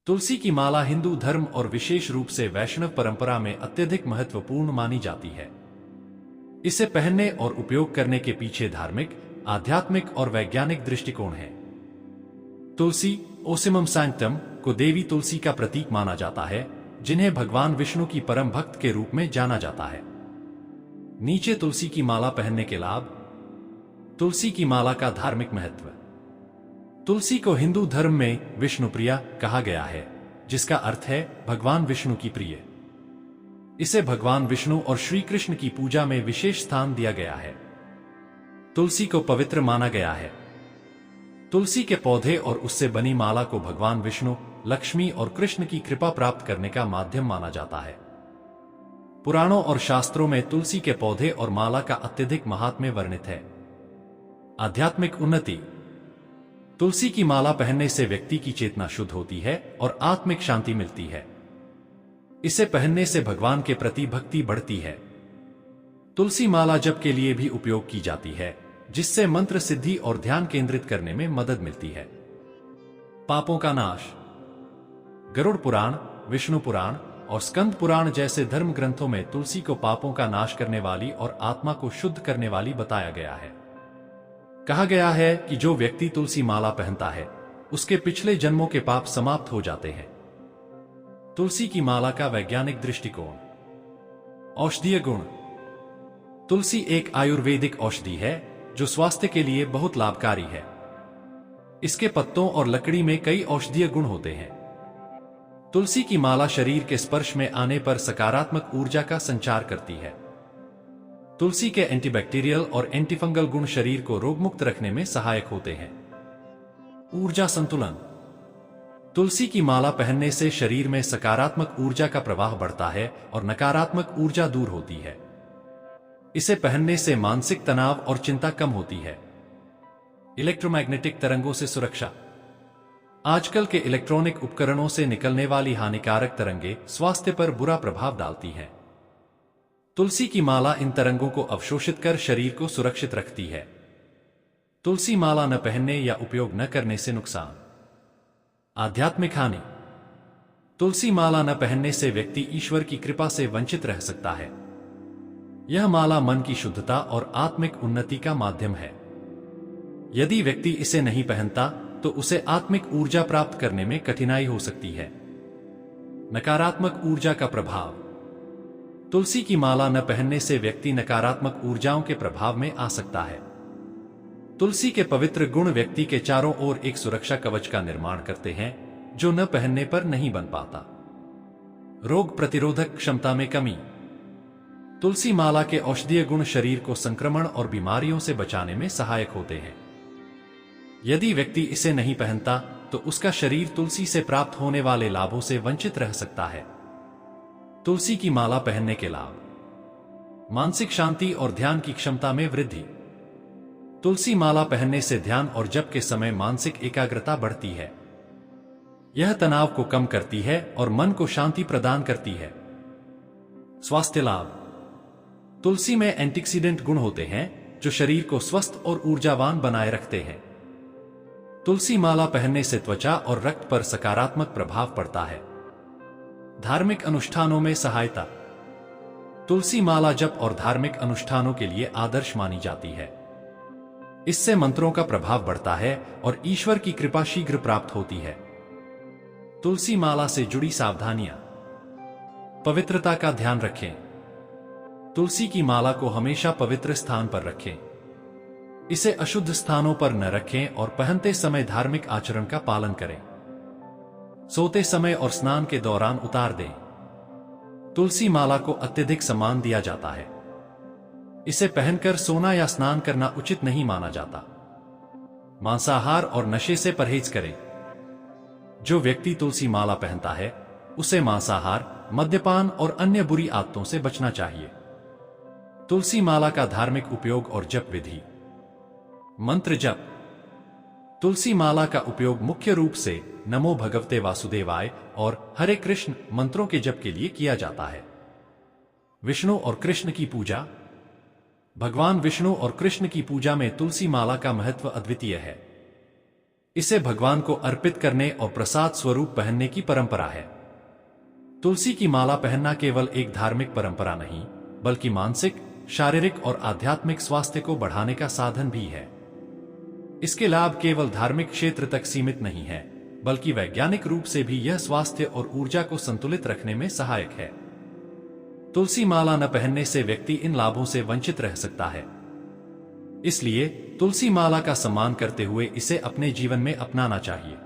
तुलसी की माला हिंदू धर्म और विशेष रूप से वैष्णव परंपरा में अत्यधिक महत्वपूर्ण मानी जाती है। इसे पहनने और उपयोग करने के पीछे धार्मिक, आध्यात्मिक और वैज्ञानिक दृष्टिकोण है। तुलसी ओसिमम सैंक्टम को देवी तुलसी का प्रतीक माना जाता है, जिन्हें भगवान विष्णु की परम भक्त के रूप में जाना जाता है। नीचे तुलसी की माला पहनने के लाभ। तुलसी की माला का धार्मिक महत्व। तुलसी को हिंदू धर्म में विष्णुप्रिया कहा गया है, जिसका अर्थ है भगवान विष्णु की प्रिय। इसे भगवान विष्णु और श्री कृष्ण की पूजा में विशेष स्थान दिया गया है। तुलसी को पवित्र माना गया है। तुलसी के पौधे और उससे बनी माला को भगवान विष्णु, लक्ष्मी और कृष्ण की कृपा प्राप्त करने का माध्यम माना जाता है। पुराणों और शास्त्रों में तुलसी के पौधे और माला का अत्यधिक महात्म्य वर्णित है। आध्यात्मिक उन्नति। तुलसी की माला पहनने से व्यक्ति की चेतना शुद्ध होती है और आत्मिक शांति मिलती है। इसे पहनने से भगवान के प्रति भक्ति बढ़ती है। तुलसी माला जप के लिए भी उपयोग की जाती है, जिससे मंत्र सिद्धि और ध्यान केंद्रित करने में मदद मिलती है। पापों का नाश। गरुड़ पुराण, विष्णु पुराण और स्कंद पुराण जैसे धर्म ग्रंथों में तुलसी को पापों का नाश करने वाली और आत्मा को शुद्ध करने वाली बताया गया है। कहा गया है कि जो व्यक्ति तुलसी माला पहनता है, उसके पिछले जन्मों के पाप समाप्त हो जाते हैं। तुलसी की माला का वैज्ञानिक दृष्टिकोण। औषधीय गुण। तुलसी एक आयुर्वेदिक औषधि है जो स्वास्थ्य के लिए बहुत लाभकारी है। इसके पत्तों और लकड़ी में कई औषधीय गुण होते हैं। तुलसी की माला शरीर के स्पर्श में आने पर सकारात्मक ऊर्जा का संचार करती है। तुलसी के एंटीबैक्टीरियल और एंटीफंगल गुण शरीर को रोगमुक्त रखने में सहायक होते हैं। ऊर्जा संतुलन। तुलसी की माला पहनने से शरीर में सकारात्मक ऊर्जा का प्रवाह बढ़ता है और नकारात्मक ऊर्जा दूर होती है। इसे पहनने से मानसिक तनाव और चिंता कम होती है। इलेक्ट्रोमैग्नेटिक तरंगों से सुरक्षा। आजकल के इलेक्ट्रॉनिक उपकरणों से निकलने वाली हानिकारक तरंगे स्वास्थ्य पर बुरा प्रभाव डालती हैं। तुलसी की माला इन तरंगों को अवशोषित कर शरीर को सुरक्षित रखती है। तुलसी माला न पहनने या उपयोग न करने से नुकसान। आध्यात्मिक हानि। तुलसी माला न पहनने से व्यक्ति ईश्वर की कृपा से वंचित रह सकता है। यह माला मन की शुद्धता और आत्मिक उन्नति का माध्यम है। यदि व्यक्ति इसे नहीं पहनता तो उसे आत्मिक ऊर्जा प्राप्त करने में कठिनाई हो सकती है। नकारात्मक ऊर्जा का प्रभाव। तुलसी की माला न पहनने से व्यक्ति नकारात्मक ऊर्जाओं के प्रभाव में आ सकता है। तुलसी के पवित्र गुण व्यक्ति के चारों ओर एक सुरक्षा कवच का निर्माण करते हैं, जो न पहनने पर नहीं बन पाता। रोग प्रतिरोधक क्षमता में कमी। तुलसी माला के औषधीय गुण शरीर को संक्रमण और बीमारियों से बचाने में सहायक होते हैं। यदि व्यक्ति इसे नहीं पहनता तो उसका शरीर तुलसी से प्राप्त होने वाले लाभों से वंचित रह सकता है। तुलसी की माला पहनने के लाभ। मानसिक शांति और ध्यान की क्षमता में वृद्धि। तुलसी माला पहनने से ध्यान और जप के समय मानसिक एकाग्रता बढ़ती है। यह तनाव को कम करती है और मन को शांति प्रदान करती है। स्वास्थ्य लाभ। तुलसी में एंटीऑक्सीडेंट गुण होते हैं जो शरीर को स्वस्थ और ऊर्जावान बनाए रखते हैं। तुलसी माला पहनने से त्वचा और रक्त पर सकारात्मक प्रभाव पड़ता है। धार्मिक अनुष्ठानों में सहायता। तुलसी माला जप और धार्मिक अनुष्ठानों के लिए आदर्श मानी जाती है। इससे मंत्रों का प्रभाव बढ़ता है और ईश्वर की कृपा शीघ्र प्राप्त होती है। तुलसी माला से जुड़ी सावधानियां। पवित्रता का ध्यान रखें। तुलसी की माला को हमेशा पवित्र स्थान पर रखें। इसे अशुद्ध स्थानों पर न रखें और पहनते समय धार्मिक आचरण का पालन करें। सोते समय और स्नान के दौरान उतार दें। तुलसी माला को अत्यधिक सम्मान दिया जाता है। इसे पहनकर सोना या स्नान करना उचित नहीं माना जाता। मांसाहार और नशे से परहेज करें। जो व्यक्ति तुलसी माला पहनता है, उसे मांसाहार, मद्यपान और अन्य बुरी आदतों से बचना चाहिए। तुलसी माला का धार्मिक उपयोग और जप विधि। मंत्र जप। तुलसी माला का उपयोग मुख्य रूप से नमो भगवते वासुदेवाय और हरे कृष्ण मंत्रों के जप के लिए किया जाता है। विष्णु और कृष्ण की पूजा। भगवान विष्णु और कृष्ण की पूजा में तुलसी माला का महत्व अद्वितीय है। इसे भगवान को अर्पित करने और प्रसाद स्वरूप पहनने की परंपरा है। तुलसी की माला पहनना केवल एक धार्मिक परंपरा नहीं, बल्कि मानसिक, शारीरिक और आध्यात्मिक स्वास्थ्य को बढ़ाने का साधन भी है। इसके लाभ केवल धार्मिक क्षेत्र तक सीमित नहीं है, बल्कि वैज्ञानिक रूप से भी यह स्वास्थ्य और ऊर्जा को संतुलित रखने में सहायक है। तुलसी माला न पहनने से व्यक्ति इन लाभों से वंचित रह सकता है। इसलिए तुलसी माला का सम्मान करते हुए इसे अपने जीवन में अपनाना चाहिए।